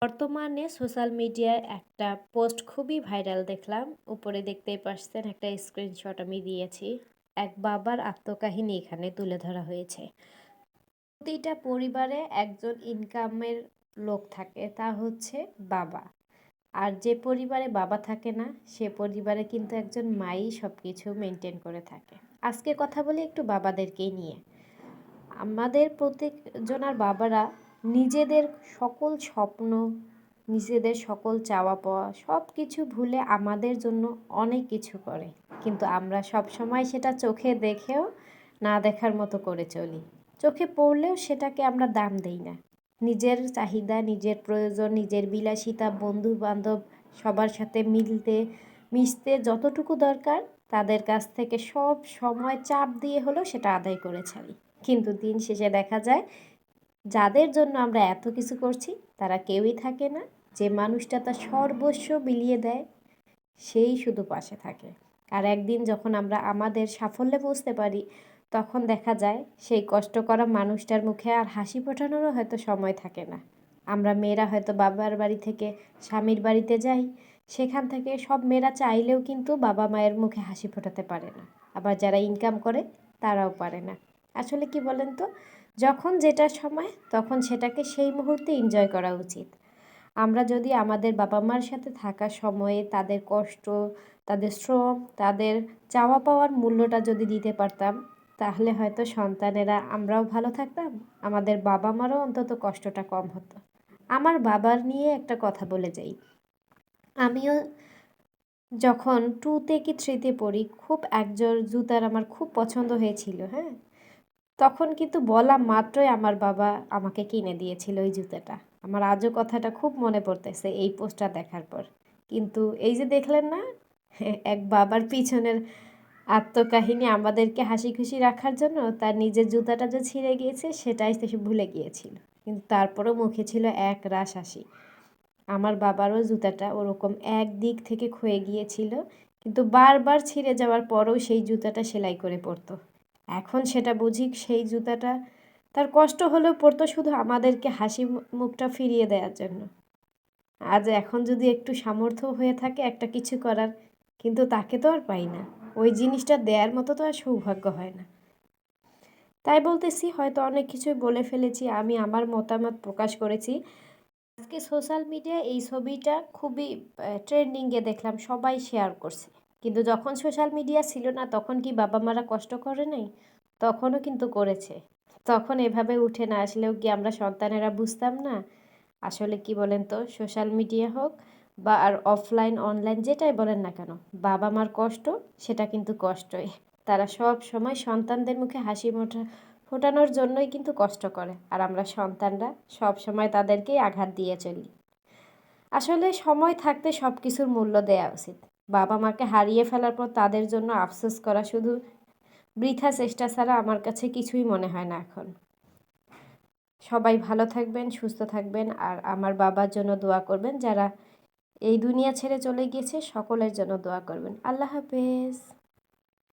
বর্তমানে সোশ্যাল মিডিয়ায় একটা পোস্ট খুবই ভাইরাল দেখলাম। উপরে দেখতেই পাচ্ছেন একটা স্ক্রিনশট আমি দিয়েছি। এক বাবার আত্মকাহিনী এখানে তুলে ধরা হয়েছে। প্রতিটা পরিবারে একজন ইনকামের লোক থাকে, তা হচ্ছে বাবা। আর যে পরিবারে বাবা থাকে না, সে পরিবারে কিন্তু একজন মাই সব কিছু মেনটেন করে থাকে। আজকে কথা বলি একটু বাবাদেরকেই নিয়ে। আমাদের প্রত্যেকজনার বাবারা নিজেদের সকল স্বপ্ন, নিজেদের সকল চাওয়া পাওয়া সব কিছু ভুলে আমাদের জন্য অনেক কিছু করে, কিন্তু আমরা সব সময় সেটা চোখে দেখেও না দেখার মতো করে চলি। চোখে পড়লেও সেটাকে আমরা দাম দেই না। নিজের চাহিদা, নিজের প্রয়োজন, নিজের বিলাসিতা, বন্ধু বান্ধব সবার সাথে মিশতে যতটুকু দরকার তাদের কাছ থেকে সব সময় চাপ দিয়ে হলেও সেটা আদায় করে ছাড়ি। কিন্তু দিন শেষে দেখা যায় যাদের জন্য আমরা এত কিছু করছি তারা কেউই থাকে না। যে মানুষটা তার সর্বস্ব বিলিয়ে দেয় সেই শুধু পাশে থাকে। আর একদিন যখন আমরা আমাদের সাফল্যে পৌঁছতে পারি, তখন দেখা যায় সেই কষ্ট করা মানুষটার মুখে আর হাসি ফোটানোরও হয়তো সময় থাকে না। আমরা মেয়েরা হয়তো বাবার বাড়ি থেকে স্বামীর বাড়িতে যাই, সেখান থেকে সব মেয়েরা চাইলেও কিন্তু বাবা মায়ের মুখে হাসি ফোটাতে পারে না। আবার যারা ইনকাম করে তারাও পারে না। আসলে কি বলেন তো, যখন যেটার সময় তখন সেটাকে সেই মুহূর্তে এনজয় করা উচিত। আমরা যদি আমাদের বাবা মার সাথে থাকা সময়ে তাদের কষ্ট, তাদের শ্রম, তাদের চাওয়া পাওয়ার মূল্যটা যদি দিতে পারতাম, তাহলে হয়তো সন্তানেরা আমরাও ভালো থাকতাম, আমাদের বাবা মারও অন্তত কষ্টটা কম হতো। আমার বাবার নিয়ে একটা কথা বলে যাই। আমিও যখন 2তে কি 3তে পড়ি, খুব একজোড় জুতার আমার খুব পছন্দ হয়েছিল, হ্যাঁ? তখন কিন্তু বলা মাত্রই আমার বাবা আমাকে কিনে দিয়েছিল ওই জুতাটা। আমার আজও কথাটা খুব মনে পড়তেছে এই পোস্টটা দেখার পর। কিন্তু এই যে দেখলেন না, এক বাবার পিছনের আত্মকাহিনী আমাদেরকে হাসি খুশি রাখার জন্য তার নিজের জুতাটা যে ছিঁড়ে গিয়েছে সেটাই সে ভুলে গিয়েছিল। কিন্তু তারপরেও মুখে ছিল এক রাশ হাসি। আমার বাবারও জুতাটা ওরকম একদিক থেকে ক্ষয়ে গিয়েছিল, কিন্তু বারবার ছিঁড়ে যাওয়ার পরেও সেই জুতাটা সেলাই করে পরতো। এখন সেটা বুঝি, সেই জুতাটা তার কষ্ট হলেও পরতো শুধু আমাদেরকে হাসি মুখটা ফিরিয়ে দেওয়ার জন্য। আজ এখন যদি একটু সামর্থ্য হয়ে থাকে একটা কিছু করার, কিন্তু তাকে তো আর পাই না। ওই জিনিসটা দেওয়ার মতো তো আর সৌভাগ্য হয় না। তাই বলতেছি, হয়তো অনেক কিছুই বলে ফেলেছি, আমি আমার মতামত প্রকাশ করেছি। আজকে সোশ্যাল মিডিয়ায় এই ছবিটা খুবই ট্রেন্ডিংয়ে দেখলাম, সবাই শেয়ার করছে। কিন্তু যখন সোশ্যাল মিডিয়া ছিল না তখন কি বাবা মারা কষ্ট করে নাই? তখনও কিন্তু করেছে। তখন এভাবে উঠে না আসলেও কি আমরা সন্তানেরা বুঝতাম না? আসলে কি বলেন তো, সোশ্যাল মিডিয়া হোক বা আর অফলাইন অনলাইন যেটাই বলেন না কেন, বাবা মার কষ্ট সেটা কিন্তু কষ্টই। তারা সব সময় সন্তানদের মুখে হাসি ফোটানোর জন্যই কিন্তু কষ্ট করে, আর আমরা সন্তানরা সব সময় তাদেরকেই আঘাত দিয়ে চলি। আসলে সময় থাকতে সব কিছুর মূল্য দেওয়া উচিত। বাবা মাকে হারিয়ে ফেলার পর তাদের জন্য আফসোস করা শুধু বৃথা চেষ্টা ছাড়া আমার কাছে কিছুই মনে হয় না এখন। সবাই ভালো থাকবেন, সুস্থ থাকবেন, আর আমার বাবার জন্য দোয়া করবেন। যারা এই দুনিয়া ছেড়ে চলে গিয়েছে সকলের জন্য দোয়া করবেন। আল্লাহ হাফেজ।